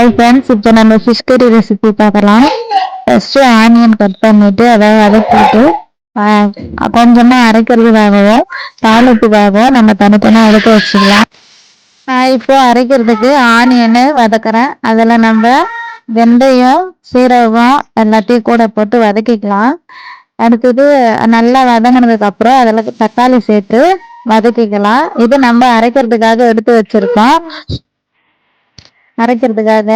Hi friends, இப்போ நம்ம fish கறி ரெசிபி பார்க்கலாம். ஃபர்ஸ்ட் ஆனியன் கட் பண்ணிட்டு அதை வதக்கிட்டு கொஞ்சமாக அரைக்கிறதுக்காகவும் தாளிப்புக்காகவும் நம்ம தனித்தனியாக எடுத்து வச்சுக்கலாம். நான் இப்போ அரைக்கிறதுக்கு ஆனியனு வதக்குறேன். அதில் நம்ம வெந்தயம், சீரகம் எல்லாத்தையும் கூட போட்டு வதக்கிக்கலாம். அடுத்தது நல்லா வதங்கினதுக்கு அப்புறம் அதில் தக்காளி சேர்த்து வதக்கிக்கலாம். இது நம்ம அரைக்கிறதுக்காக எடுத்து வச்சிருக்கோம். அரைக்கிறதுக்காக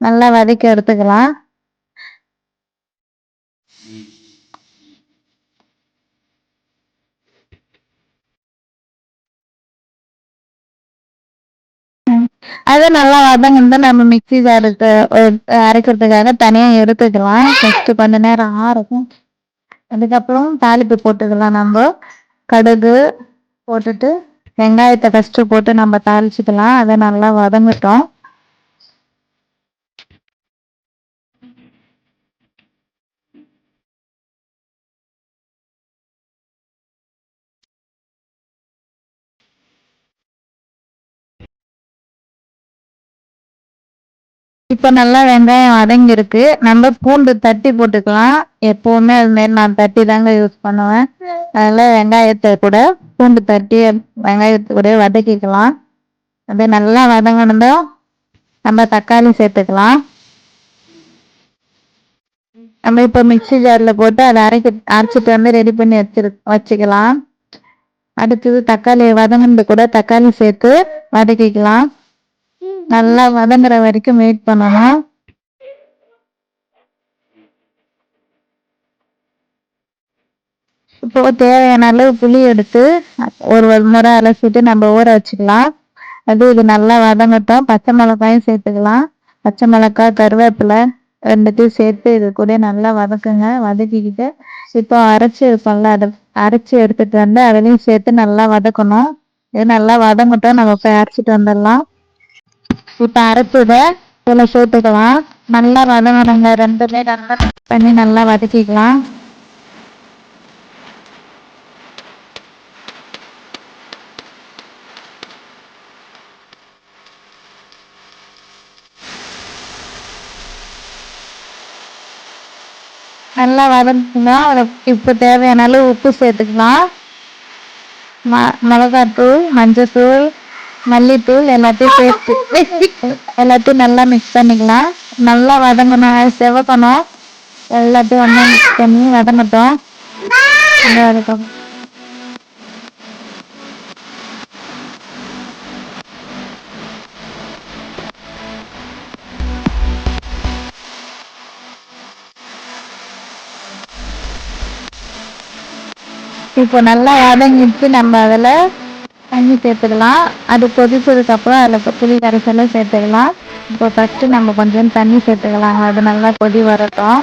நல்லா வதக்கி எடுத்துக்கலாம். அதை நல்லா வதங்கிட்டு நம்ம மிக்ஸி ஜாருக்கு அரைக்கிறதுக்காக தனியாக எடுத்துக்கலாம். ஃபஸ்ட்டு கொஞ்ச நேரம் ஆறும். அதுக்கப்புறம் தாளிப்பு போட்டுக்கலாம். நம்ம கடுகு போட்டுட்டு வெங்காயத்தை ஃபஸ்ட்டு போட்டு நம்ம தாளிச்சுக்கலாம். அதை நல்லா வதங்கிட்டோம். இப்போ நல்லா வெங்காயம் வதங்கிருக்கு. நம்ம பூண்டு தட்டி போட்டுக்கலாம். எப்போவுமே அது மாரி நான் தட்டி தாங்க யூஸ் பண்ணுவேன். அதனால் வெங்காயத்தை கூட பூண்டு தட்டி வெங்காயத்தை கூட வதக்கிக்கலாம். அது நல்லா வதங்கினதும் நம்ம தக்காளி சேர்த்துக்கலாம். நம்ம இப்போ மிக்ஸி ஜாரில் போட்டு அதை அரைச்சிட்டு வந்து ரெடி பண்ணி வச்சுக்கலாம். அடுத்தது தக்காளி வதங்கினது கூட தக்காளி சேர்த்து வதக்கிக்கலாம். நல்லா வதங்குற வரைக்கும் வெயிட் பண்ணணும். இப்போ தேவையான அளவு புளி எடுத்து ஒரு முறை அலசிட்டு நம்ம ஊற வச்சுக்கலாம். இது நல்லா வதங்கட்டும். பச்சை மிளகாயும் சேர்த்துக்கலாம். பச்சை மிளகாய், கருவேப்பிலை ரெண்டுத்தையும் சேர்த்து இது கூட நல்லா வதக்குங்க. வதக்கிக்கிட்டு இப்போ அரைச்சி இருப்போம்ல, அதை அரைச்சி எடுத்துட்டு வந்து அதுலேயும் சேர்த்து நல்லா வதக்கணும். இது நல்லா வதங்கட்டும். நம்ம போய் அரைச்சிட்டு வந்துடலாம். இப்போ அரைச்சதை இதில் சேர்த்துக்கலாம். நல்லா வதங்கணுங்க. ரெண்டுமே நல்லா பண்ணி நல்லா வதக்கிக்கலாம். நல்லா வதங்குனா இப்போ தேவையான அளவு உப்பு சேர்த்துக்கலாம். மிளகாத்தூள், மஞ்சத்தூள், மல்லித்தூள் எல்லாத்தையும் சேர்த்து எல்லாத்தையும் நல்லா மிக்ஸ் பண்ணிக்கலாம். நல்லா வதங்கணும், செவக்கணும். எல்லாத்தையும் ஒன்றா மிக்ஸ் பண்ணி வதங்கட்டும். அதுக்கப்புறம் இப்போ நல்லா வதங்கிட்டு நம்ம அதில் தண்ணி சேர்த்துக்கலாம். அது கொதிச்சதுக்கப்புறம் அதில் புளி கரைசலும் சேர்த்துக்கலாம். இப்போ ஃபஸ்ட்டு நம்ம கொஞ்சம் தண்ணி சேர்த்துக்கலாம். அது நல்லா கொதி வரட்டும்.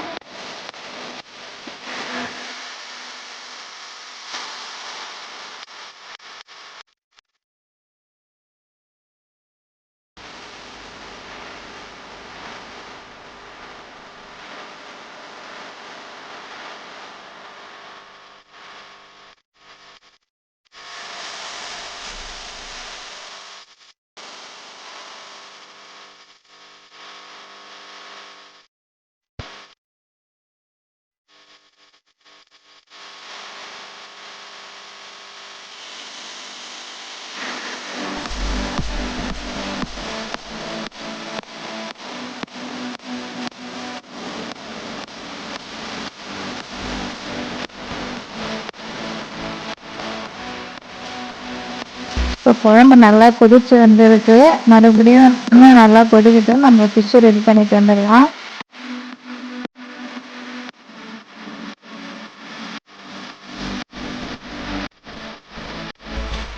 இப்போ குழம்பு நல்லா கொதிச்சு வந்துருக்கு. மறுபடியும் இன்னும் நல்லா கொதிக்கிட்டு நம்ம ஃபிஷ்ஷு ரெடி பண்ணிட்டு வந்துடலாம்.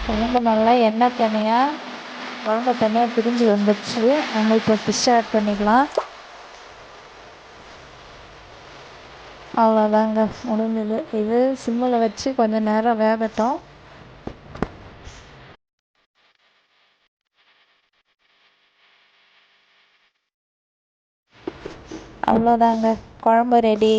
குழம்பு நல்லா எண்ணெய் தனியாக குழம்பு தனியாக பிரிஞ்சு வந்துடுச்சு. நம்ம இப்போ ஃபிஷ் ஆட் பண்ணிக்கலாம். அவ்வளோதாங்க, முடிஞ்சது. இது சிம்மில் வச்சு கொஞ்சம் நேரம் வேகட்டும். அவ்வளோதாங்க, குழம்பு ரெடி.